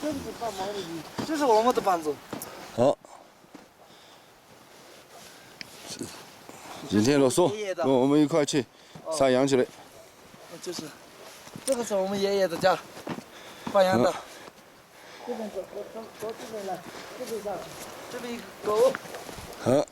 这是帮忙的，这是我们的班子。好。今天露宿，跟我们一块去杀羊去了。就是，这个是我们爷爷的家，放羊的。这边走这边来，这边上，这边一个狗。好。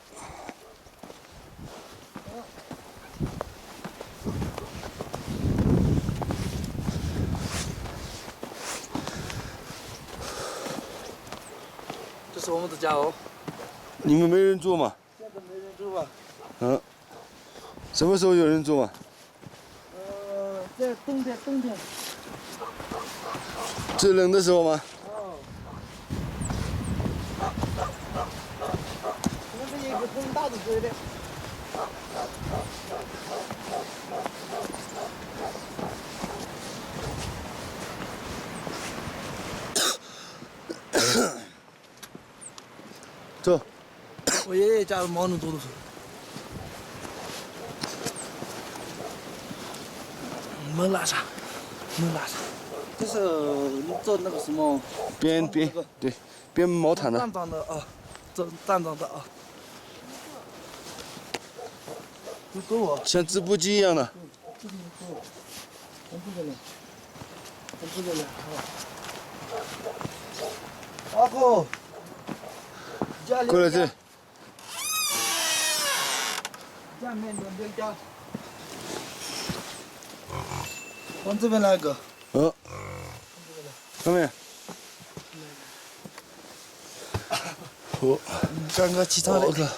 这是我们的家哦。你们没人住吗？现在没人住吧？嗯。什么时候有人住吗？在冬天。最冷的时候吗？哦。那边有一个很大的水的。走。我爷爷家的毛能多的很。没拉啥。这是做那个什么？编毛毯的。站桩的啊，这站桩的啊。有狗啊。像织布机一样的。这里有狗，从这边来，阿狗，过来这。下面两边家。往这边来个。上面。哦。刚刚起床了。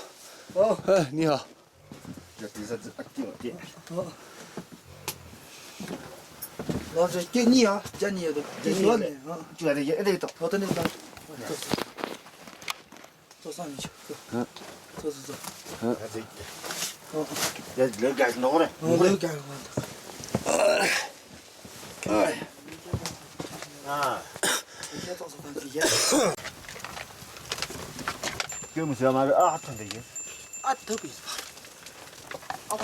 哦。哎，你好。这第三只电。哦。老师，给你啊，叫你的，给你的啊。就在这一头。好的，那个。走上面去，走。走。这。哦。要热干是弄的。热干。哎。啊。给我们小马的啊，穿的衣服。啊，特别是吧？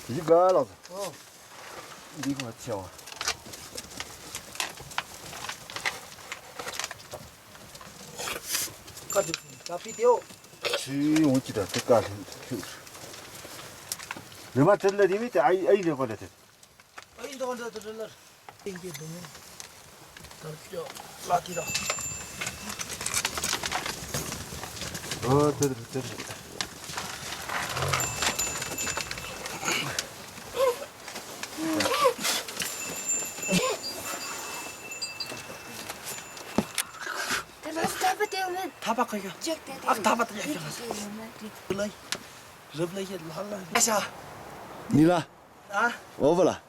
一个老子。哦。你给我挑啊。这就是加皮条。去，我记得这个就是。你妈真的，你们这哎的过来的。哎，你等这了。别动。这叫拉地了。哦，对。他把可以。啊，他把这个。热不热？拉了。哎呀。你呢？啊？我不了。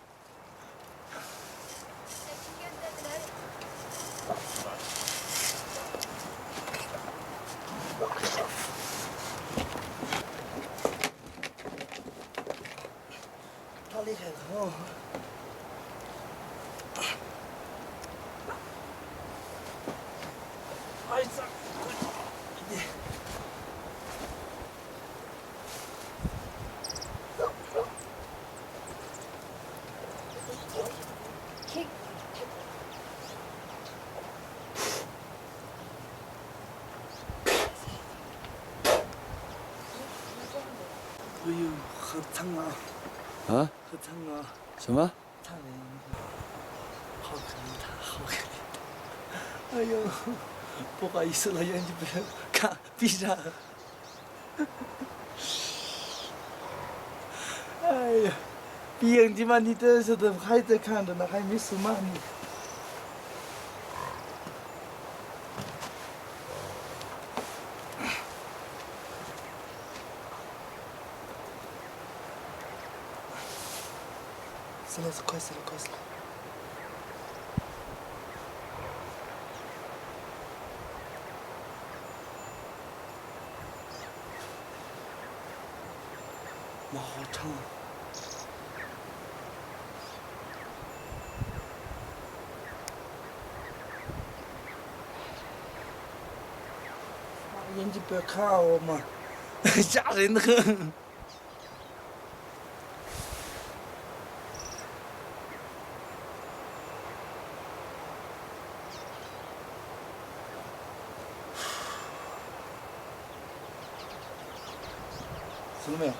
太厉害了哦！哎呀！哎呦，好烫啊！啊？好烫啊！什么？烫人，好可怜他，好可怜。哎呦，不好意思了，眼睛不要看，闭上。哎呀，闭眼睛嘛，你这是的还在看着呢，还没死吗你？死了，快死了！毛好长。眼睛不要看我嘛，吓人的很。死了没有？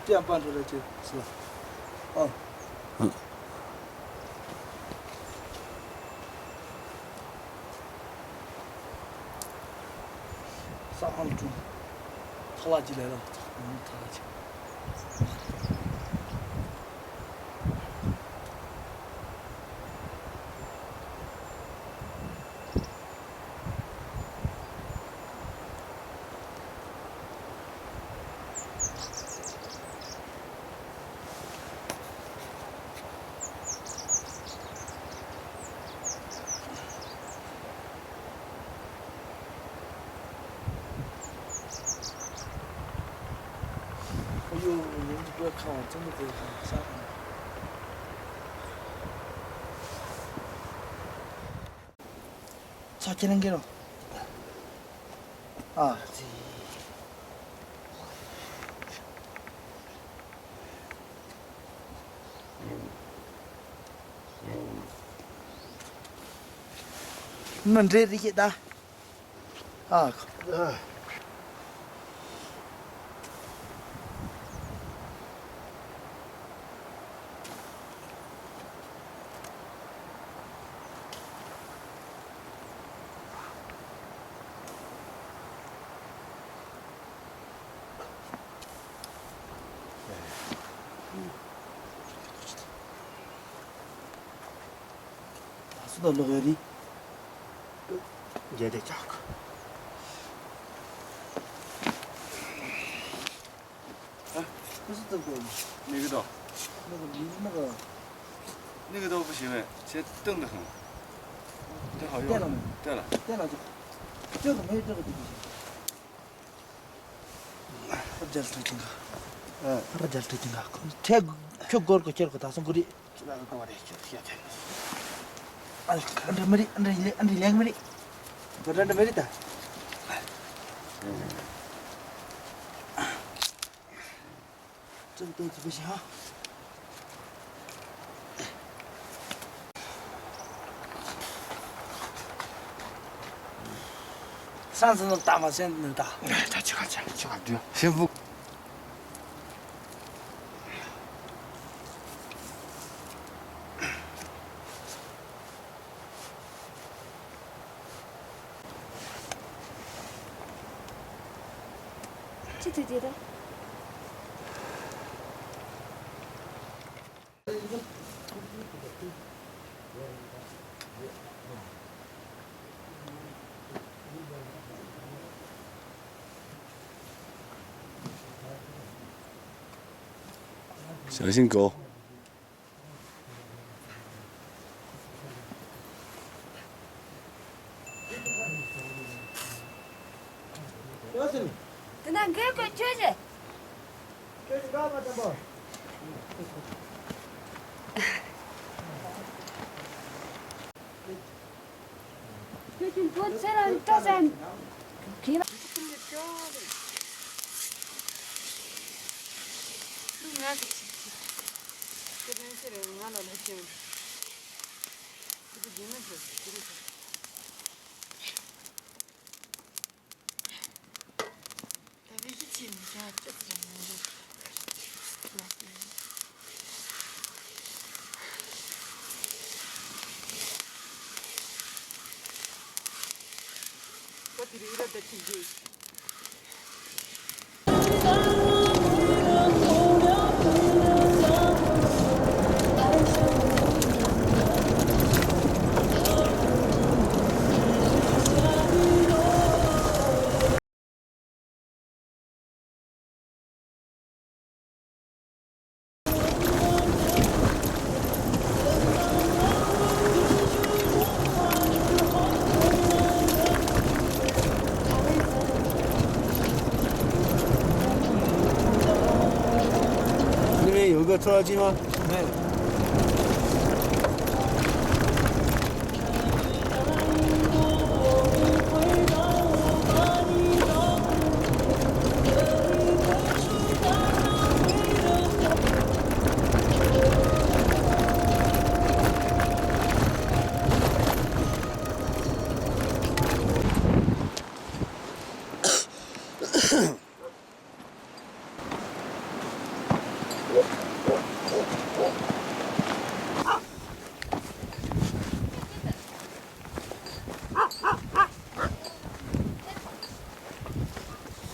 这样搬出来就是了。哦。上杭州，拖拉机来了，拖拉机。哎呦，你不要看我，真的不要看，吓人。操，今天给了。啊，这。能这里的？啊。Sudah lagi. Jadi cak. 不是这个，哪个刀？那个那个刀不行哎，现在钝得很。这好用。电了没？对了。电了就，这个没有这个就不行。这是这个，这是这个，太就搞个这个打算过的，这个搞的就现在。Anda mari, anda liang mari. Pada anda mari tak? Contoh tu siapa? 上次能打吗？现在能打？哎，他去看，对，先不。这对的。小心狗。Tenang, kau cuci je. Cuci kau macam apa? Cuci pun serang tasan. Kira.那边有个拖拉机吗？没有。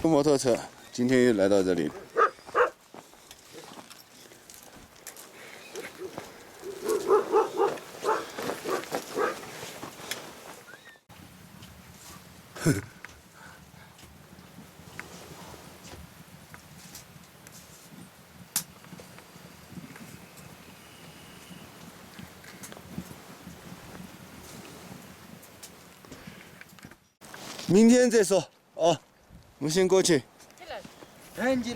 摩托车今天又来到这里。明天再说哦，我们先过去。 현지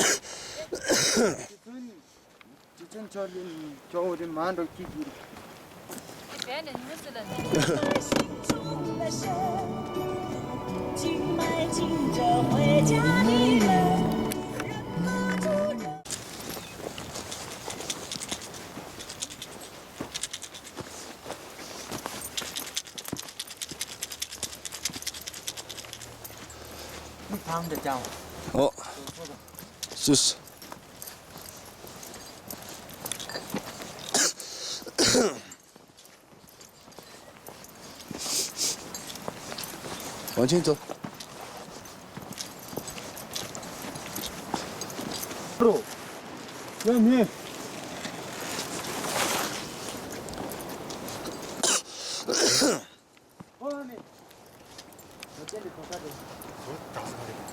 지금 저리 만도 끼기 别人不是人。紧迈进着回家的人。 다음 데 장. 哦，试试。往前走。 프로 야니 어니 어떻게 도착해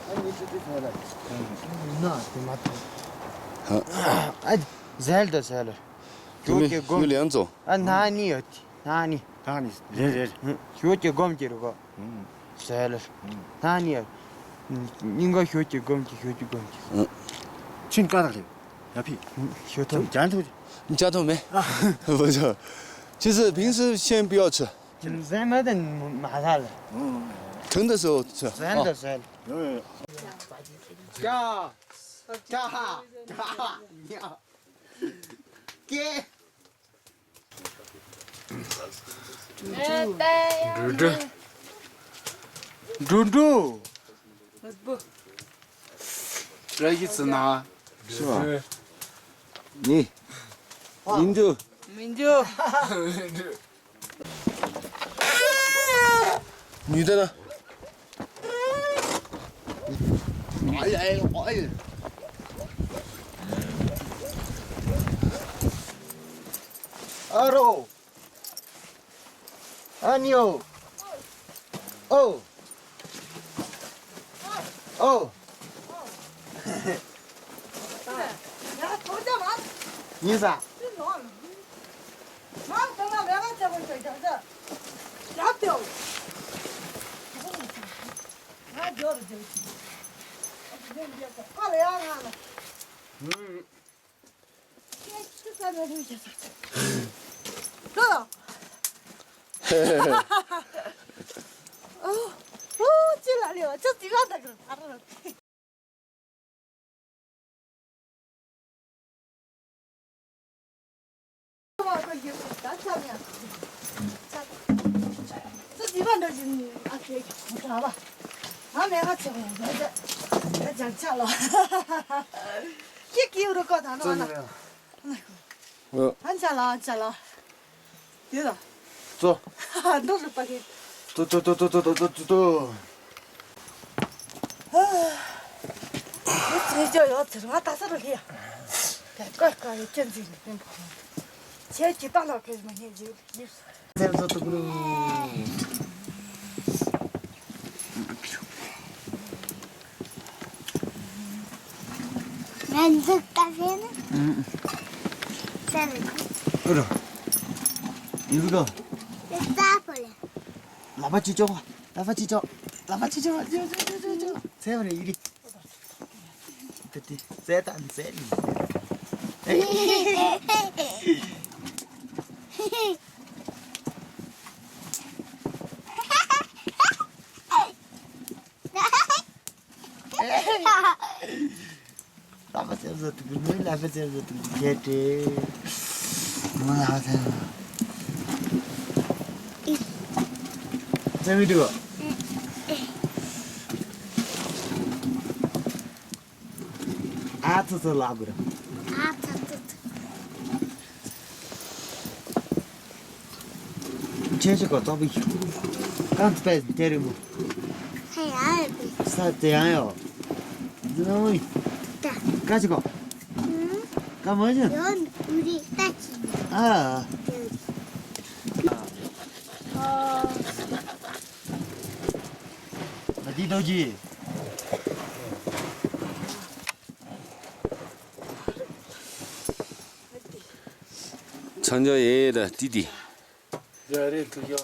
아니 이제 살아 나, 맞다. 好， 아, zelda zelda. 有没有两种？ 아, 나니였지. 나니. 다니 레레 효치 검지로가. zelda. 나니야. 인가 효치 검지. 친 까다리 야피 효치. 잔토 你夹头没？不是，就是平时先不要吃， zelmaden 마살. 疼的时候吃。 zelda 哦 zelda. 요 자. 자. 야. 깨. 对。 두두 여기 있으나 是吧？你，民族， 민주. 女的呢？ 아이 아로. 아니요. 어. 어. 야, 도저 마. 인사. 마, 정말 내가 저거 저. 야, 뼈. 아, 저러 저. 빨리 야 하나. 식사를 해주셨어. 너. 찔러려. 저 뒤가 다 그럼 알아. 저 집안도 지금 앞에 봐봐. 아 내가 저거 내가 잘 차로. 끼끼우를 거 다 넣어놔. 我 안 잘라. 됐어. 走 너를 빨리. 또 저요 들어갔다 서로 해야. 깔깔 견지. 제 기다려 그러면 해지. 샘서도 그러. 면접 카페는? 그래. 이거 싸버려. 라바치죠. 저. 세븐에 이리. 됐지. 세단 세리. 라바세서 두고 라바세서 두고 개테. 뭐 나와서. 재미도. 아트서 라그라. 제주가 더비. 깜빡 때리고. 해야 사 대야요. 너희 같이 가. 응? 가면은 넌 우리 따지. 아. 어디 도지?长脚爷爷的弟弟， 저래 그겨.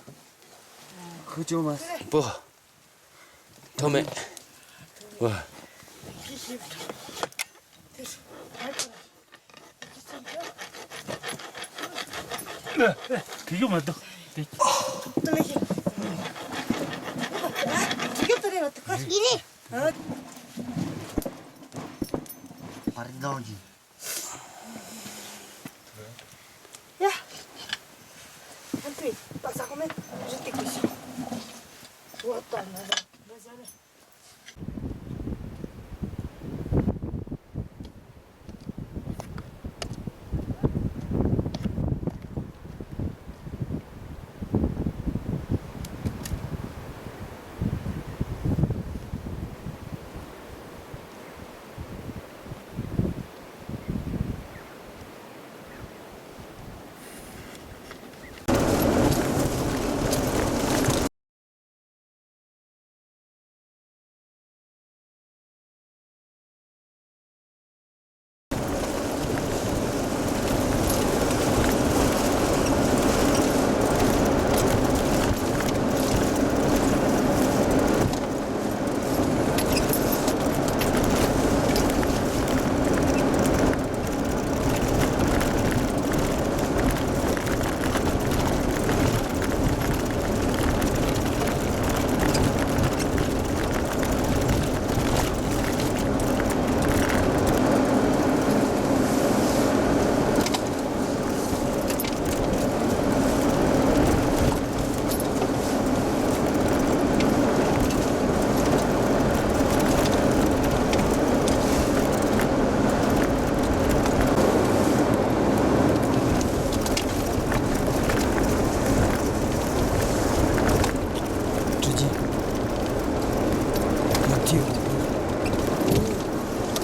그죠 마. 不，头没，哇， 그게 맞다. 떨리지. 죽여버리면 어떡하지? 이리. 발이 나오지. 야. 한투이 빡싹하면 죽게 계시. 좋았다 안 나가. 너 잘해.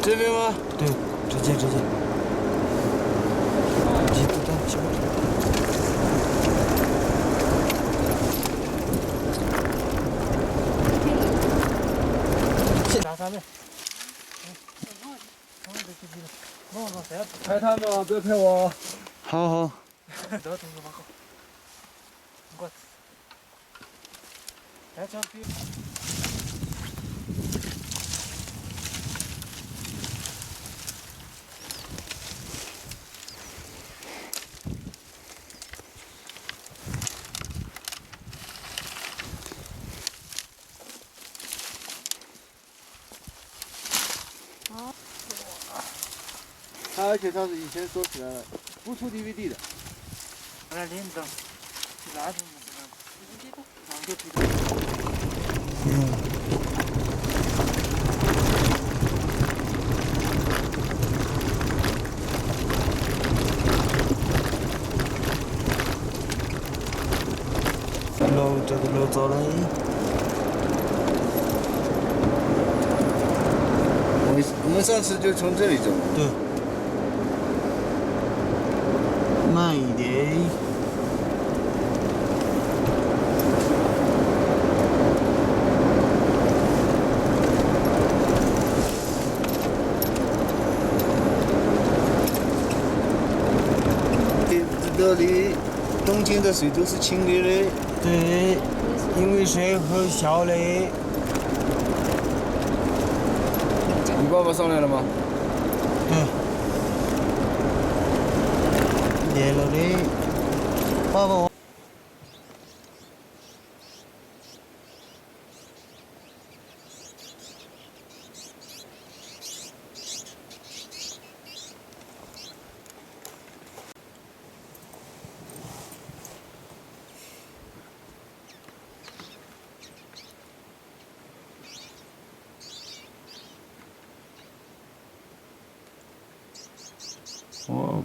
这边吗？对，直接。几步到几步。先拿上面。拍他们，别拍我。好好。得同志往后。过。来，这边。 而且他是以前说起来了，不出 DVD 的。来领导，拉住路这个路走嘞。我们上次就从这里走。对。慢一点。这里冬天的水都是清的嘞。对，因为水很小嘞。你爸爸上来了吗？对。来了嘞，爸爸。哦。